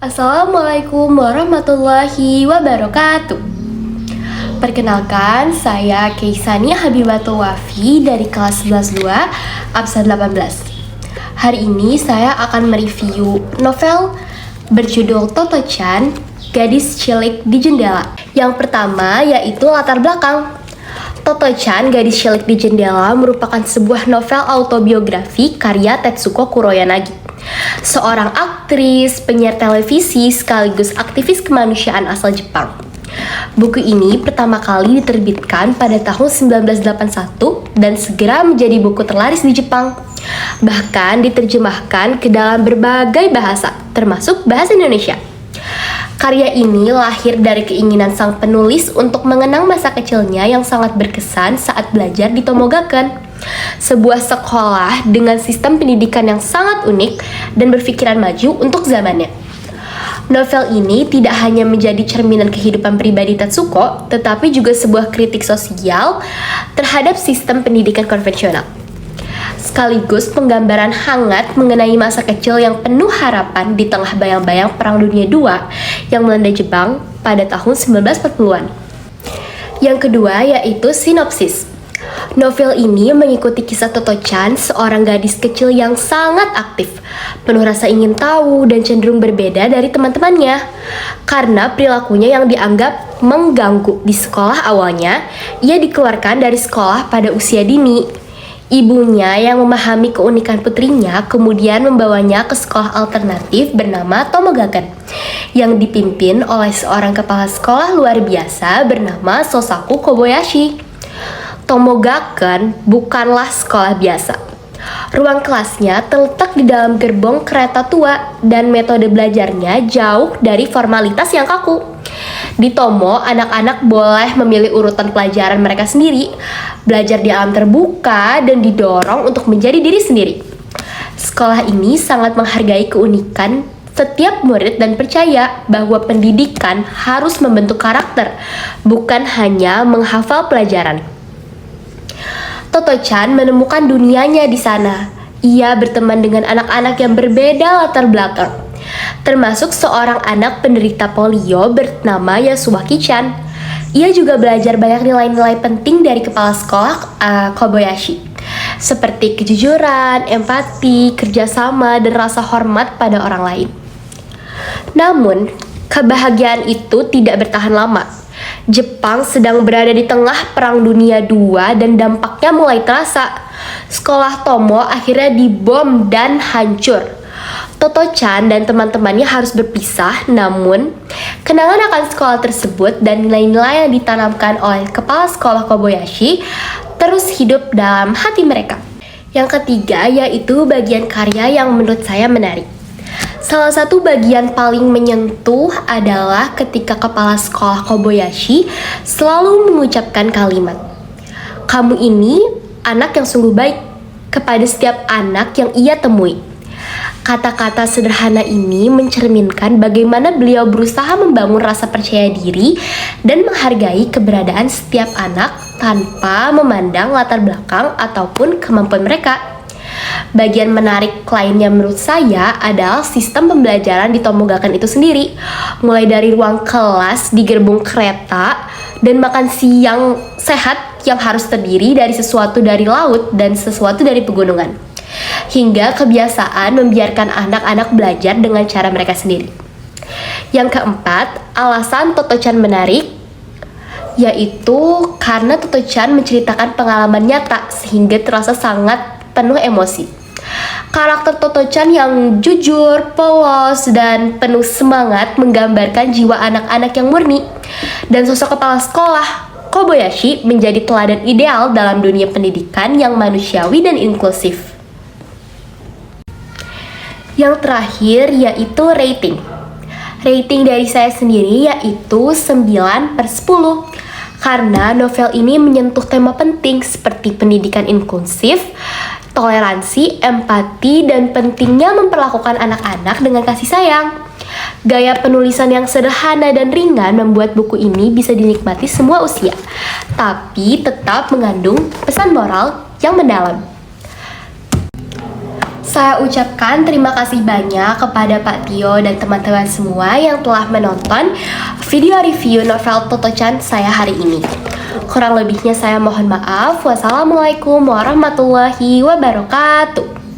Assalamualaikum warahmatullahi wabarakatuh. Perkenalkan, saya Keisani Habibatul Wafi dari kelas 11-2 absen 18. Hari ini saya akan mereview novel berjudul Toto-chan, Gadis Cilik di Jendela. Yang pertama yaitu latar belakang. Toto-chan, Gadis Cilik di Jendela merupakan sebuah novel autobiografi karya Tetsuko Kuroyanagi, seorang aktris, penyiar televisi, sekaligus aktivis kemanusiaan asal Jepang. Buku ini pertama kali diterbitkan pada tahun 1981 dan segera menjadi buku terlaris di Jepang. Bahkan diterjemahkan ke dalam berbagai bahasa, termasuk bahasa Indonesia. Karya ini lahir dari keinginan sang penulis untuk mengenang masa kecilnya yang sangat berkesan saat belajar di Tomogaken, sebuah sekolah dengan sistem pendidikan yang sangat unik dan berpikiran maju untuk zamannya. Novel ini tidak hanya menjadi cerminan kehidupan pribadi Tetsuko, tetapi juga sebuah kritik sosial terhadap sistem pendidikan konvensional. Sekaligus penggambaran hangat mengenai masa kecil yang penuh harapan di tengah bayang-bayang Perang Dunia II yang melanda Jepang pada tahun 1940-an. Yang kedua yaitu sinopsis. Novel ini mengikuti kisah Toto-chan, seorang gadis kecil yang sangat aktif, penuh rasa ingin tahu dan cenderung berbeda dari teman-temannya. Karena perilakunya yang dianggap mengganggu di sekolah awalnya, ia dikeluarkan dari sekolah pada usia dini. Ibunya yang memahami keunikan putrinya kemudian membawanya ke sekolah alternatif bernama Tomogaken, yang dipimpin oleh seorang kepala sekolah luar biasa bernama Sosaku Kobayashi. Tomogaken bukanlah sekolah biasa. Ruang kelasnya terletak di dalam gerbong kereta tua dan metode belajarnya jauh dari formalitas yang kaku. Di Tomo, anak-anak boleh memilih urutan pelajaran mereka sendiri, belajar di alam terbuka, dan didorong untuk menjadi diri sendiri. Sekolah ini sangat menghargai keunikan setiap murid dan percaya bahwa pendidikan harus membentuk karakter, bukan hanya menghafal pelajaran. Toto-chan menemukan dunianya di sana. Ia berteman dengan anak-anak yang berbeda latar belakang, termasuk seorang anak penderita polio bernama Yasuaki-chan. Ia juga belajar banyak nilai-nilai penting dari kepala sekolah Kobayashi, seperti kejujuran, empati, kerjasama, dan rasa hormat pada orang lain. Namun, kebahagiaan itu tidak bertahan lama. Jepang sedang berada di tengah Perang Dunia II dan dampaknya mulai terasa. Sekolah Tomo akhirnya dibom dan hancur. Toto-chan dan teman-temannya harus berpisah, namun kenangan akan sekolah tersebut dan nilai-nilai yang ditanamkan oleh kepala sekolah Kobayashi terus hidup dalam hati mereka. Yang ketiga yaitu bagian karya yang menurut saya menarik. Salah satu bagian paling menyentuh adalah ketika kepala sekolah Kobayashi selalu mengucapkan kalimat, "Kamu ini anak yang sungguh baik," kepada setiap anak yang ia temui. Kata-kata sederhana ini mencerminkan bagaimana beliau berusaha membangun rasa percaya diri dan menghargai keberadaan setiap anak tanpa memandang latar belakang ataupun kemampuan mereka. Bagian menarik lainnya menurut saya adalah sistem pembelajaran di Tomogaken itu sendiri, mulai dari ruang kelas di gerbong kereta dan makan siang sehat yang harus terdiri dari sesuatu dari laut dan sesuatu dari pegunungan, hingga kebiasaan membiarkan anak-anak belajar dengan cara mereka sendiri. Yang keempat, alasan Toto-chan menarik yaitu karena Toto-chan menceritakan pengalaman nyata sehingga terasa sangat penuh emosi. Karakter Toto-chan yang jujur, polos, dan penuh semangat menggambarkan jiwa anak-anak yang murni. Dan sosok kepala sekolah Kobayashi menjadi teladan ideal dalam dunia pendidikan yang manusiawi dan inklusif. Yang terakhir yaitu rating. Rating dari saya sendiri yaitu 9/10. Karena novel ini menyentuh tema penting seperti pendidikan inklusif, toleransi, empati, dan pentingnya memperlakukan anak-anak dengan kasih sayang. Gaya penulisan yang sederhana dan ringan membuat buku ini bisa dinikmati semua usia, tapi tetap mengandung pesan moral yang mendalam. Saya ucapkan terima kasih banyak kepada Pak Tio dan teman-teman semua yang telah menonton video review novel Toto-chan saya hari ini. Kurang lebihnya saya mohon maaf. Wassalamualaikum warahmatullahi wabarakatuh.